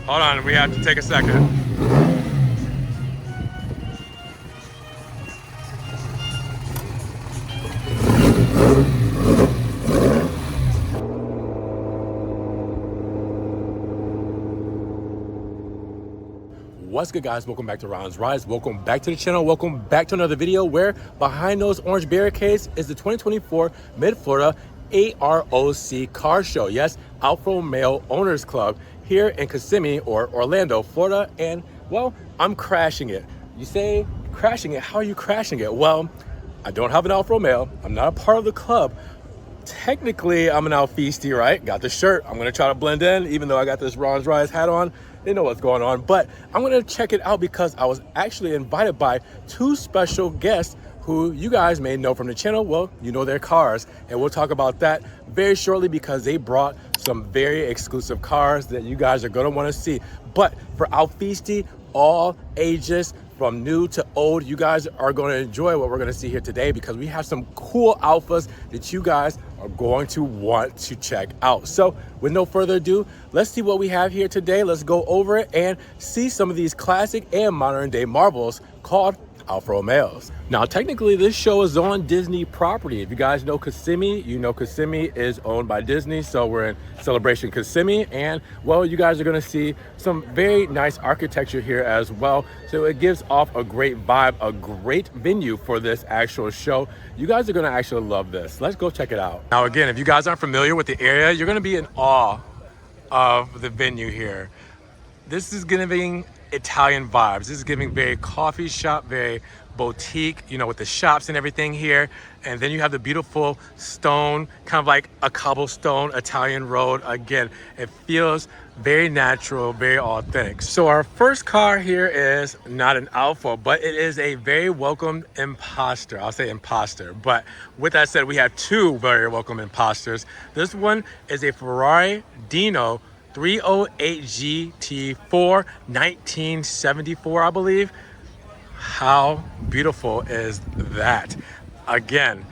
Hold on, we have to take a second. What's good, guys? Welcome back to Ron's Rides. Welcome back to the channel. Welcome back to another video where behind those orange barricades is the 2024 Mid-Florida AROC car show. Yes, Alfa Romeo Owners Club here in Kissimmee or Orlando, Florida. And well, I'm crashing it. You say crashing it? How are you crashing it? Well, I don't have an Alfa Romeo. I'm not a part of the club. Technically, I'm an Alfisty, right? Got the shirt. I'm gonna try to blend in, even though I got this Ron's Rides hat on. They know what's going on, but I'm gonna check it out because I was actually invited by two special guests who you guys may know from the channel. Well, you know their cars, and we'll talk about that very shortly because they brought some very exclusive cars that you guys are gonna wanna see. But for Alfisty, all ages, from new to old, you guys are going to enjoy what we're going to see here today because we have some cool Alfas that you guys are going to want to check out. So with no further ado, let's see what we have here today. Let's go over it and see some of these classic and modern day marvels called Alfa Romeos. Now, technically, this show is on Disney property. If you guys know Kissimmee, you know Kissimmee is owned by Disney, so we're in Celebration Kissimmee, and well, you guys are gonna see some very nice architecture here as well. So it gives off a great vibe, a great venue for this actual show. You guys are gonna actually love this. Let's go check it out. Now, again, if you guys aren't familiar with the area, you're gonna be in awe of the venue here. This is giving Italian vibes. This is giving very coffee shop, very boutique, you know, with the shops and everything here. And then you have the beautiful stone, kind of like a cobblestone Italian road. Again, it feels very natural, very authentic. So our first car here is not an Alfa, but it is a very welcome imposter. I'll say imposter. But with that said, we have two very welcome imposters. This one is a Ferrari Dino 308 GT4 1974, I believe. How beautiful is that? Again,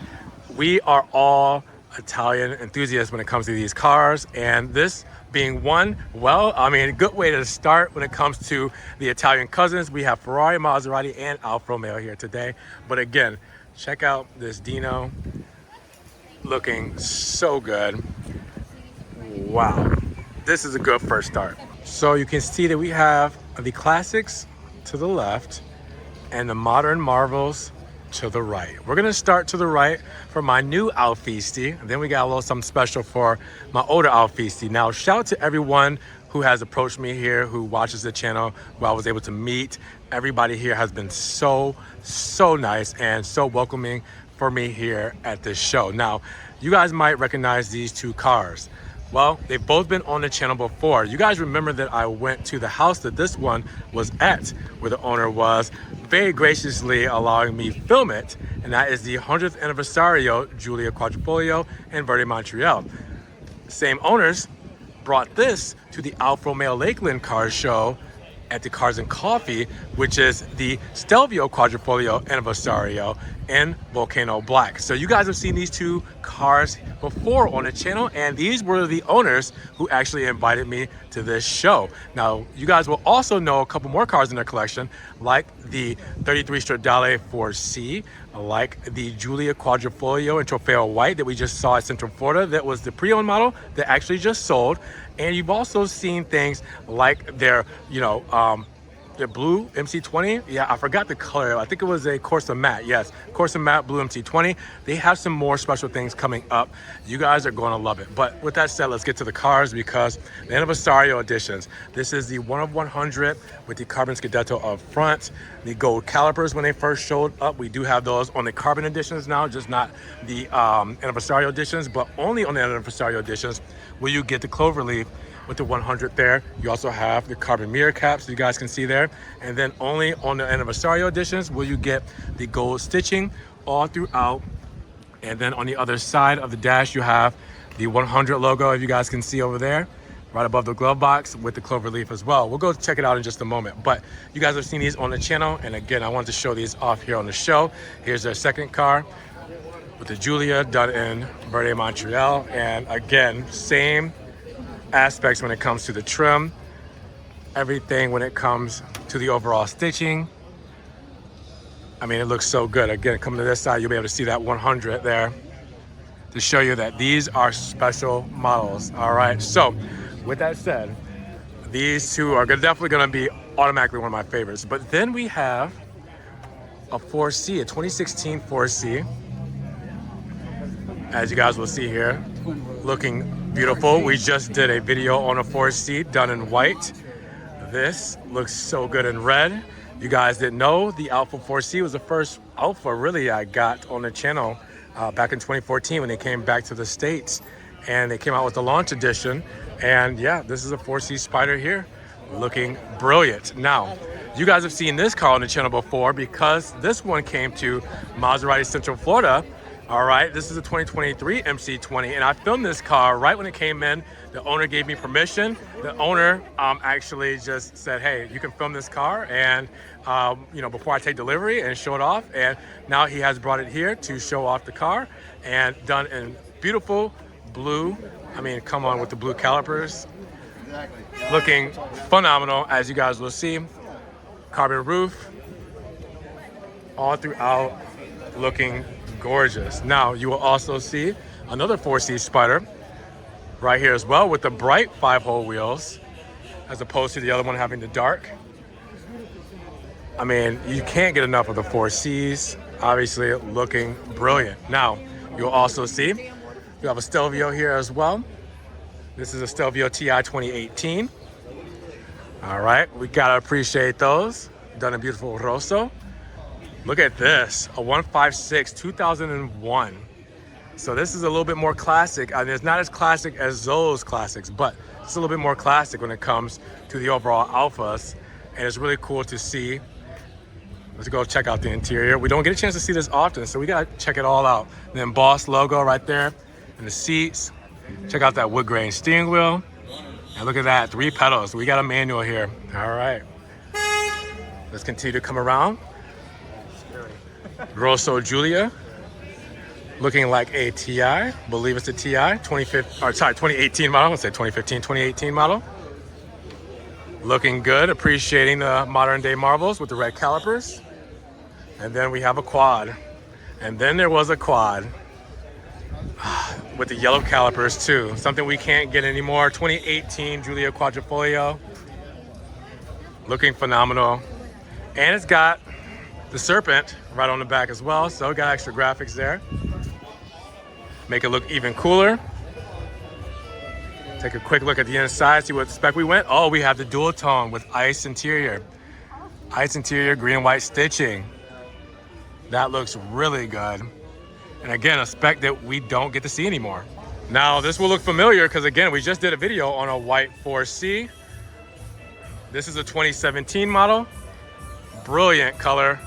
we are all Italian enthusiasts when it comes to these cars, and this being one, well, I mean, a good way to start when it comes to the Italian cousins. We have Ferrari, Maserati, and Alfa Romeo here today. But again, check out this Dino, looking so good. Wow. This is a good first start. So you can see that we have the classics to the left and the modern marvels to the right. We're gonna start to the right for my new Alfisty, and then we got a little something special for my older Alfisty. Now, shout out to everyone who has approached me here, who watches the channel, who I was able to meet. Everybody here has been so nice and so welcoming for me here at this show. Now, you guys might recognize these two cars. Well, they've both been on the channel before. You guys remember that I went to the house that this one was at, where the owner was very graciously allowing me film it, and that is the 100th Anniversario Giulia Quadrifoglio in Verde, Montreal. Same owners brought this to the Alfa Romeo Lakeland car show at the Cars and Coffee, which is the Stelvio Quadrifoglio Anniversario in Volcano Black. So you guys have seen these two cars before on the channel, and these were the owners who actually invited me to this show. Now, you guys will also know a couple more cars in their collection, like the 33 Stradale 4C, like the Giulia Quadrifoglio in Trofeo White that we just saw at Central Florida. That was the pre-owned model that actually just sold. And you've also seen things like their, the blue MC20. Yeah, I forgot the color. I think it was a Corsa Matte. Yes, Corsa Matte Blue MC20. They have some more special things coming up. You guys are going to love it. But with that said, let's get to the cars because the Anniversario editions. This is the 1 of 100 with the carbon Scudetto up front. The gold calipers when they first showed up. We do have those on the carbon editions now, just not the Anniversario editions, but only on the Anniversario editions will you get the clover leaf with the 100 there. You also have the carbon mirror caps you guys can see there. And then only on the Anniversario editions will you get the gold stitching all throughout. And then on the other side of the dash, you have the 100 logo, if you guys can see over there, right above the glove box with the clover leaf as well. We'll go check it out in just a moment. But you guys have seen these on the channel. And again, I wanted to show these off here on the show. Here's their second car with the Giulia done in Verde, Montreal. And again, same aspects when it comes to the trim. everything when it comes to the overall stitching. I mean, it looks so good. Again, coming to this side, you'll be able to see that 100 there to show you that these are special models. All right, so with that said, these two are definitely gonna be automatically one of my favorites. But then we have a 4C, a 2016 4C. As you guys will see here, looking beautiful. We just did a video on a 4C done in white. This looks so good in red. You guys didn't know, the Alfa 4C was the first Alfa really I got on the channel back in 2014 when they came back to the States, and they came out with the launch edition. And yeah, this is a 4C Spider here, looking brilliant. Now, you guys have seen this car on the channel before because this one came to Maserati Central Florida. All right, this is a 2023 MC20, and I filmed this car right when it came in. The owner gave me permission. The owner actually just said, hey, you can film this car, and you know, before I take delivery and show it off. And now he has brought it here to show off the car, and done in beautiful blue. I mean, come on with the blue calipers. Looking phenomenal, as you guys will see. Carbon roof, all throughout, looking gorgeous. Now you will also see another 4C Spider right here as well with the bright 5-hole wheels, as opposed to the other one having the dark. I mean, you can't get enough of the 4Cs. Obviously looking brilliant. Now you'll also see you have a Stelvio here as well. This is a Stelvio TI 2018. All right, we gotta appreciate those. Done in beautiful Rosso. Look at this, a 156 2001. So this is a little bit more classic. I mean, it's not as classic as those classics, but it's a little bit more classic when it comes to the overall Alphas. And it's really cool to see. Let's go check out the interior. We don't get a chance to see this often, so we gotta check it all out. And then Boss logo right there in the seats. Check out that wood grain steering wheel. And look at that, 3 pedals. We got a manual here. All right. Let's continue to come around. Grosso Giulia, looking like a TI, believe it's a TI, 2018 model. Let's say 2015, 2018 model. Looking good, appreciating the modern day marbles with the red calipers. And then we have a quad. And then there was a quad with the yellow calipers too. Something we can't get anymore. 2018 Giulia Quadrifoglio. Looking phenomenal. And it's got the serpent right on the back as well, so it got extra graphics there. Make it look even cooler. Take a quick look at the inside, see what spec we went. Oh, we have the dual tone with ice interior. Ice interior, green and white stitching. That looks really good. And again, a spec that we don't get to see anymore. Now, this will look familiar because again, we just did a video on a white 4C. This is a 2017 model. Brilliant color.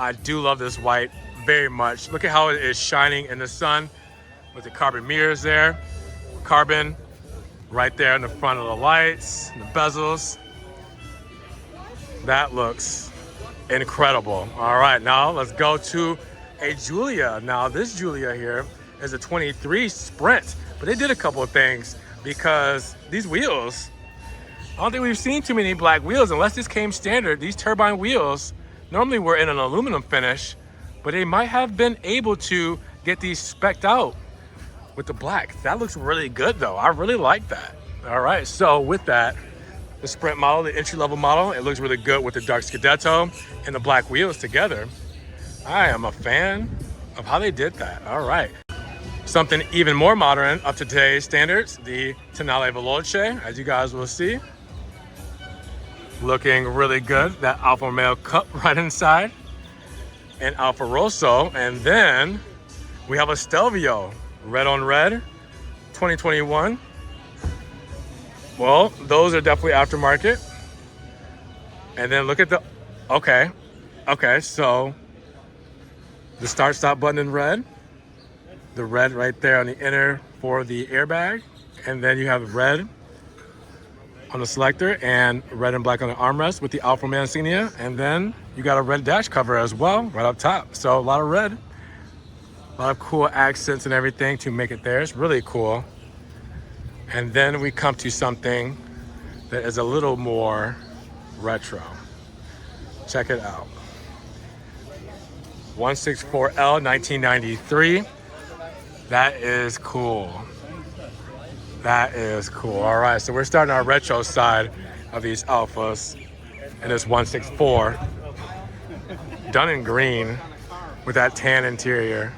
I do love this white very much. Look at how it is shining in the sun with the carbon mirrors there. Carbon right there in the front of the lights, the bezels. That looks incredible. All right, now let's go to a Giulia. Now this Giulia here is a 23 Sprint, but they did a couple of things because these wheels, I don't think we've seen too many black wheels unless this came standard. These turbine wheels normally were in an aluminum finish, but they might have been able to get these specced out with the black. That looks really good though. I really like that. All right, so with that, the Sprint model, the entry-level model, it looks really good with the dark Scudetto and the black wheels together. I am a fan of how they did that. All right. Something even more modern up to today's standards, the Tonale Veloce, as you guys will see. Looking really good. That Alfa Romeo cup right inside. And Alfa Rosso. And then we have a Stelvio, red on red, 2021. Well, those are definitely aftermarket. And then look at the, okay, so the start stop button in red, the red right there on the inner for the airbag. And then you have red on the selector and red and black on the armrest with the Alfa Romeo insignia. And then you got a red dash cover as well, right up top. So a lot of red, a lot of cool accents and everything to make it there. It's really cool. And then we come to something that is a little more retro. Check it out. 164L 1993. That is cool. That is cool. All right, so we're starting our retro side of these Alphas in this 164. Done in green with that tan interior,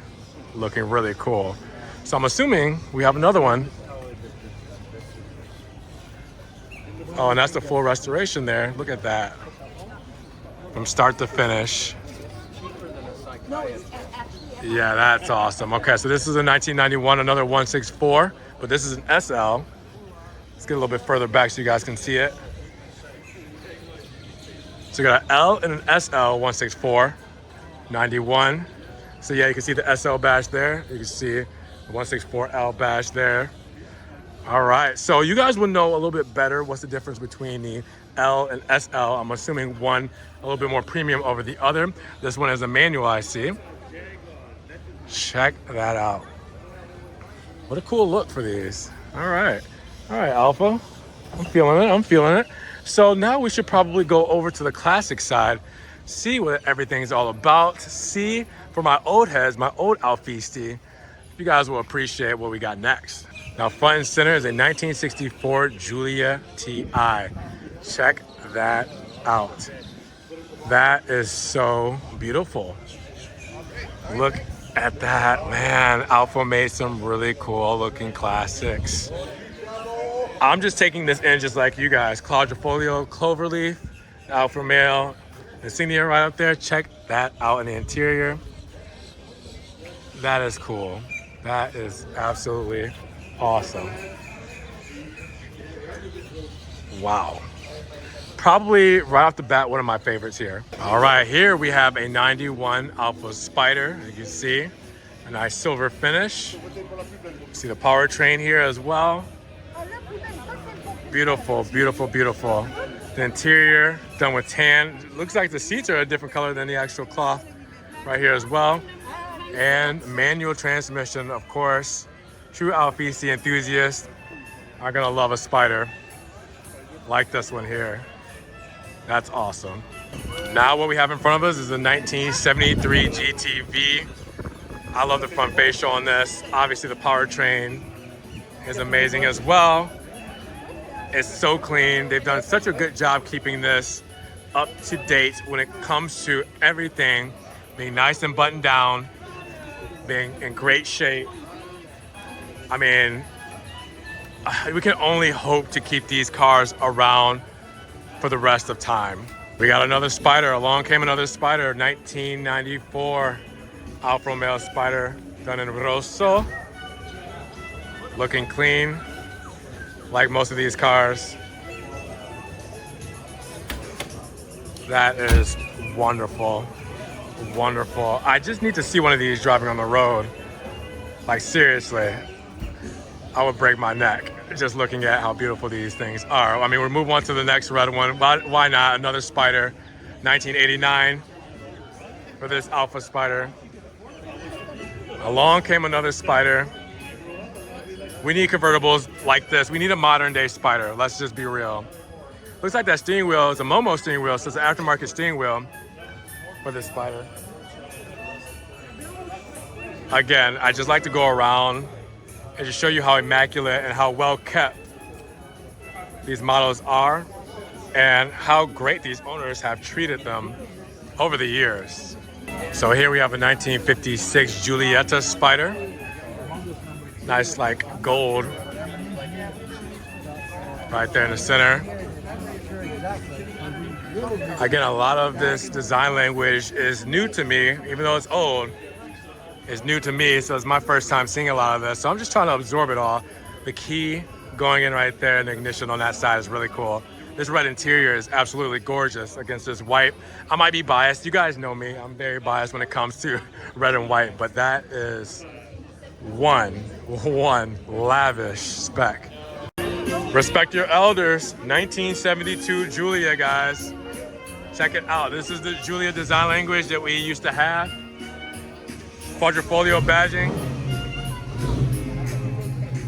looking really cool. So I'm assuming we have another one. Oh, and that's the full restoration there. Look at that. From start to finish. Yeah, that's awesome. Okay, so this is a 1991, another 164, but this is an SL. Let's get a little bit further back so you guys can see it. So you got an L and an SL 164, 91. So yeah, you can see the SL badge there. You can see the 164L badge there. All right, so you guys will know a little bit better what's the difference between the L and SL. I'm assuming one a little bit more premium over the other. This one is a manual, I see. Check that out. What a cool look for these. All right, Alpha. I'm feeling it. So now we should probably go over to the classic side, see what everything's all about, see for my old heads, my old Alfisti. You guys will appreciate what we got next. Now front and center is a 1964 Giulia TI. Check that out. That is so beautiful. Look at that, man. Alfa made some really cool looking classics. I'm just taking this in just like you guys. Quadrifoglio, Cloverleaf, Alfa Romeo, insignia right up there. Check that out in the interior. That is cool. That is absolutely awesome. Wow. Probably right off the bat, one of my favorites here. All right, here we have a 91 Alfa Spider. You can see a nice silver finish. See the powertrain here as well. Beautiful, beautiful, beautiful. The interior done with tan. Looks like the seats are a different color than the actual cloth right here as well. And manual transmission, of course. True Alfisti enthusiasts are gonna love a Spider like this one here. That's awesome. Now what we have in front of us is a 1973 GTV. I love the front facial on this. Obviously the powertrain is amazing as well. It's so clean. They've done such a good job keeping this up to date when it comes to everything being nice and buttoned down, being in great shape. I mean, we can only hope to keep these cars around for the rest of time. We got another Spider. Along came another Spider, 1994 Alfa Romeo Spider, done in Rosso. Looking clean, like most of these cars. That is wonderful, wonderful. I just need to see one of these driving on the road. Like seriously, I would break my neck just looking at how beautiful these things are. I mean, we'll move on to the next red one. Why not? Another Spider, 1989 for this Alfa Spider. Along came another Spider. We need convertibles like this. We need a modern day Spider. Let's just be real. Looks like that steering wheel is a Momo steering wheel, so it's an aftermarket steering wheel for this Spider. Again, I just like to go around and just show you how immaculate and how well kept these models are and how great these owners have treated them over the years. So here we have a 1956 Giulietta Spider. Nice like gold right there in the center. Again, a lot of this design language is new to me, even though it's old. It's new to me, so it's my first time seeing a lot of this. So I'm just trying to absorb it all. The key going in right there and the ignition on that side is really cool. This red interior is absolutely gorgeous against this white. I might be biased. You guys know me. I'm very biased when it comes to red and white, but that is one lavish spec. Respect your elders. 1972 Giulia, guys. Check it out. This is the Giulia design language that we used to have. Quadrifoglio badging.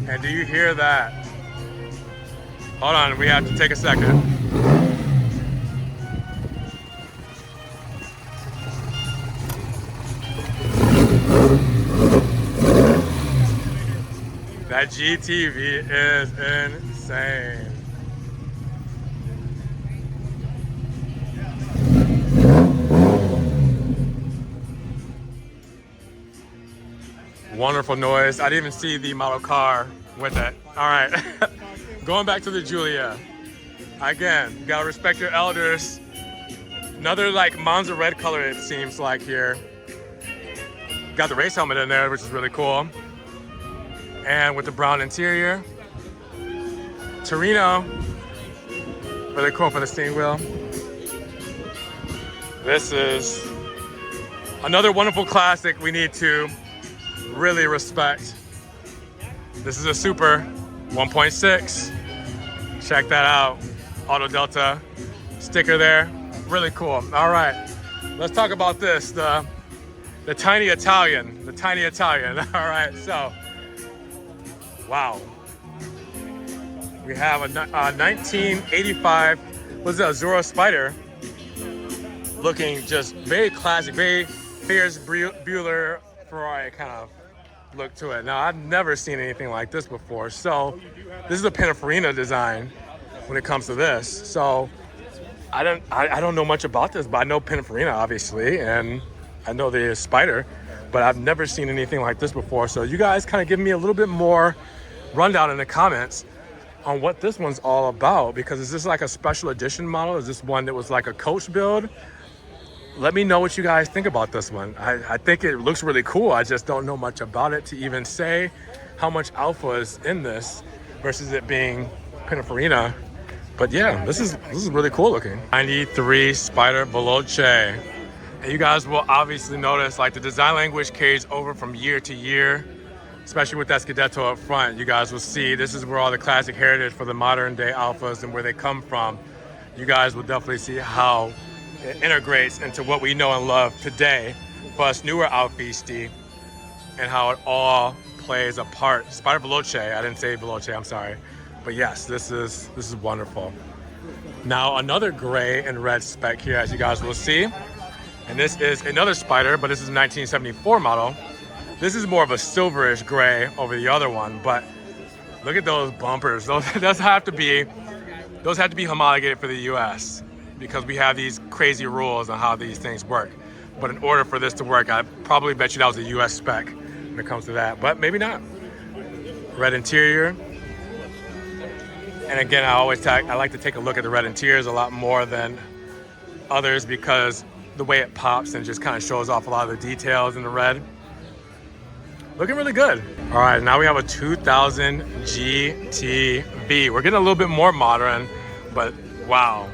And do you hear that? Hold on, we have to take a second. That GTV is insane. Wonderful noise. I didn't even see the model car with it. All right, going back to the Giulia. Again, you gotta respect your elders. Another like Monza red color it seems like here. Got the race helmet in there, which is really cool. And with the brown interior. Torino, really cool for the steering wheel. This is another wonderful classic we need to really respect. This is a Super 1.6. Check that out. Auto Delta sticker there. Really cool. All right, let's talk about this. The tiny Italian. The tiny Italian. All right, so, wow. We have a 1985, what's it, Azzurro Spider. Looking just very classic, very Ferris Bueller Ferrari kind of look to it. Now, I've never seen anything like this before. So this is a Pininfarina design when it comes to this. So I don't know much about this, but I know Pininfarina obviously, and I know the Spider, but I've never seen anything like this before. So you guys kind of give me a little bit more rundown in the comments on what this one's all about, because is this like a special edition model? Is this one that was like a coach build? Let me know what you guys think about this one. I think it looks really cool. I just don't know much about it to even say how much Alfa is in this versus it being Pininfarina. But yeah, this is really cool looking. 93 Spider Veloce. And you guys will obviously notice like the design language carries over from year to year, especially with that Scudetto up front. You guys will see this is where all the classic heritage for the modern day Alfas and where they come from. You guys will definitely see how it integrates into what we know and love today for us newer Alfisti, and how it all plays a part. Spider Veloce, I didn't say Veloce, I'm sorry. But yes, this is wonderful. Now another gray and red spec here, as you guys will see. And this is another Spider, but this is a 1974 model. This is more of a silverish gray over the other one, but look at those bumpers. Those have to be homologated for the US, because we have these crazy rules on how these things work. But in order for this to work, I probably bet you that was a US spec when it comes to that, but maybe not. Red interior. And again, I like to take a look at the red interiors a lot more than others, because the way it pops and just kind of shows off a lot of the details in the red. Looking really good. All right, now we have a 2000 GTV. We're getting a little bit more modern, but wow.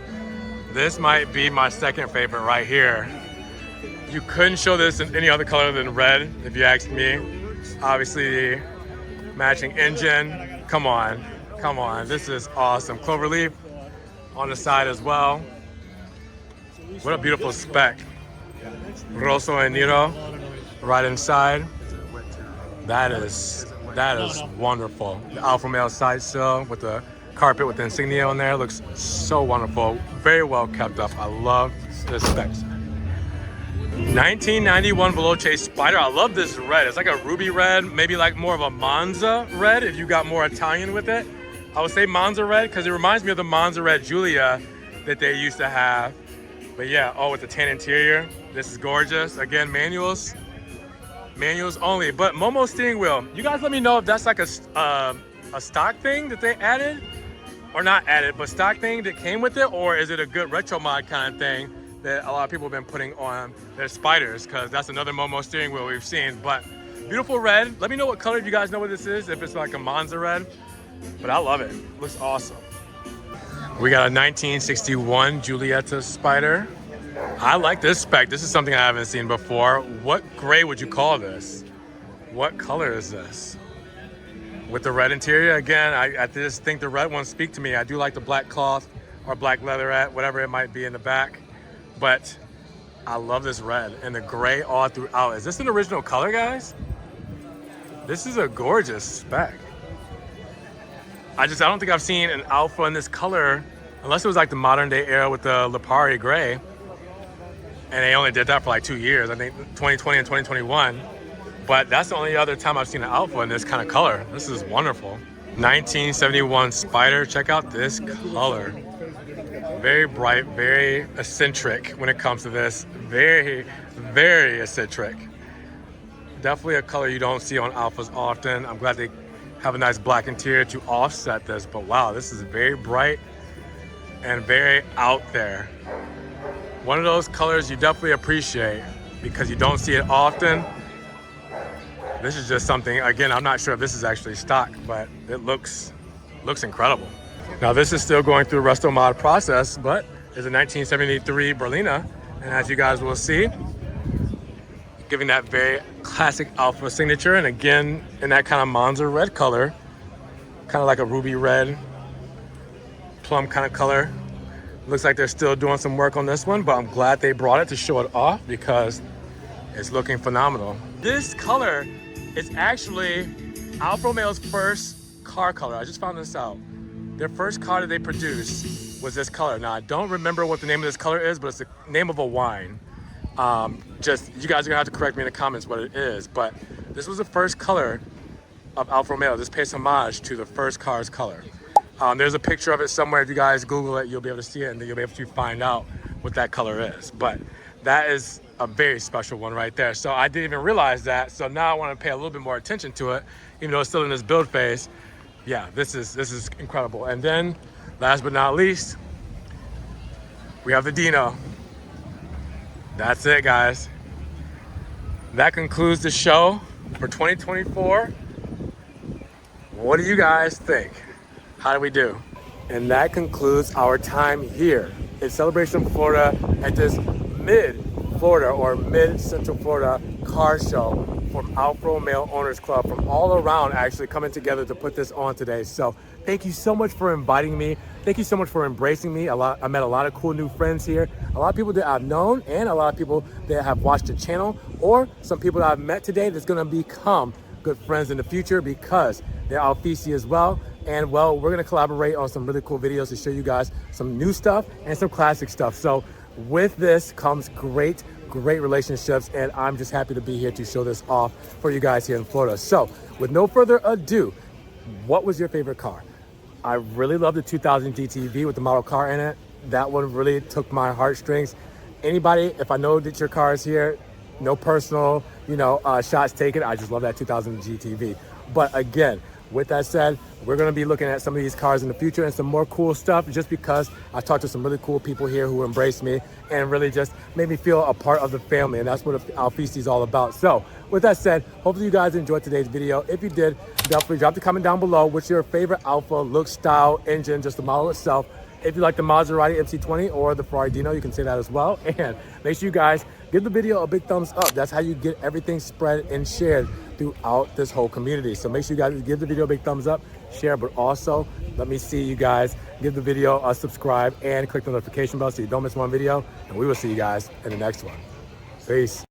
This might be my second favorite right here. You couldn't show this in any other color than red, if you asked me. Obviously, the matching engine. Come on, come on. This is awesome. Cloverleaf on the side as well. What a beautiful spec. Rosso and Nero right inside. That is wonderful. The Alfa Romeo side sill with the carpet with the insignia on there looks so wonderful. Very well kept up. I love this spec. 1991 Veloce Spider. I love this red. It's like a ruby red, maybe like more of a Monza red if you got more Italian with it. I would say Monza red because it reminds me of the Monza red Giulia that they used to have. But yeah, oh, with the tan interior. This is gorgeous. Again, manuals only, but Momo steering wheel. You guys let me know if that's like a stock thing that they added, or not added, but stock thing that came with it, or is it a good retro mod kind of thing that a lot of people have been putting on their Spiders, because that's another Momo steering wheel we've seen. But beautiful red. Let me know what color, if you guys know what this is, if it's like a Monza red, but I love it. Looks awesome. We got a 1961 Giulietta Spider. I like this spec. This is something I haven't seen before. What gray would you call this? What color is this? With the red interior, again, I just think the red ones speak to me. I do like the black cloth or black leatherette, whatever it might be in the back. But I love this red and the gray all throughout. Is this an original color, guys? This is a gorgeous spec. I don't think I've seen an Alfa in this color, unless it was like the modern day era with the Lipari gray. And they only did that for like 2 years, I think 2020 and 2021. But that's the only other time I've seen an Alfa in this kind of color. This is wonderful. 1971 Spider, check out this color. Very bright, very eccentric when it comes to this. Very, very eccentric. Definitely a color you don't see on Alfas often. I'm glad they have a nice black interior to offset this, but wow, this is very bright and very out there. One of those colors you definitely appreciate because you don't see it often. This is just something, again, I'm not sure if this is actually stock, but it looks incredible. Now this is still going through Resto-mod process, but it's a 1973 Berlina, and as you guys will see, giving that very classic Alfa signature, and again in that kind of Monza red color, kind of like a ruby red plum kind of color. Looks like they're still doing some work on this one, but I'm glad they brought it to show it off because it's looking phenomenal. This color is actually Alfa Romeo's first car color. I just found this out. Their first car that they produced was this color. Now I don't remember what the name of this color is, but it's the name of a wine. Just, you guys are gonna have to correct me in the comments what it is, but this was the first color of Alfa Romeo. This pays homage to the first car's color. There's a picture of it somewhere. If you guys Google it, you'll be able to see it, and then you'll be able to find out what that color is. But that is a very special one right there. So I didn't even realize that. So now I want to pay a little bit more attention to it, even though it's still in this build phase. Yeah, this is incredible. And then, last but not least, we have the Dino. That's it, guys. That concludes the show for 2024. What do you guys think? How do we do? And that concludes our time here in Celebration, Florida at this Mid-Florida or Mid-Central Florida car show from Alfa Romeo Owners Club, from all around actually coming together to put this on today. So thank you so much for inviting me. Thank you so much for embracing me. I met a lot of cool new friends here. A lot of people that I've known and a lot of people that have watched the channel, or some people that I've met today that's gonna become good friends in the future because they're Alfisi as well. And well, we're gonna collaborate on some really cool videos to show you guys some new stuff and some classic stuff. So with this comes great relationships, and I'm just happy to be here to show this off for you guys here in Florida. So with no further ado, what was your favorite car? I really love the 2000 GTV with the model car in it. That one really took my heartstrings. Anybody, if I know that your car is here, no personal, shots taken. I just love that 2000 GTV. But again, with that said, we're gonna be looking at some of these cars in the future and some more cool stuff, just because I talked to some really cool people here who embraced me and really just made me feel a part of the family, and that's what Alfisi is all about. So with that said, hopefully you guys enjoyed today's video. If you did, definitely drop the comment down below. What's your favorite Alfa look, style, engine, just the model itself? If you like the Maserati MC20 or the Ferrari Dino, you can say that as well. And make sure you guys give the video a big thumbs up. That's how you get everything spread and shared throughout this whole community. So make sure you guys give the video a big thumbs up, share, but also let me see you guys give the video a subscribe and click the notification bell so you don't miss one video. And we will see you guys in the next one. Peace.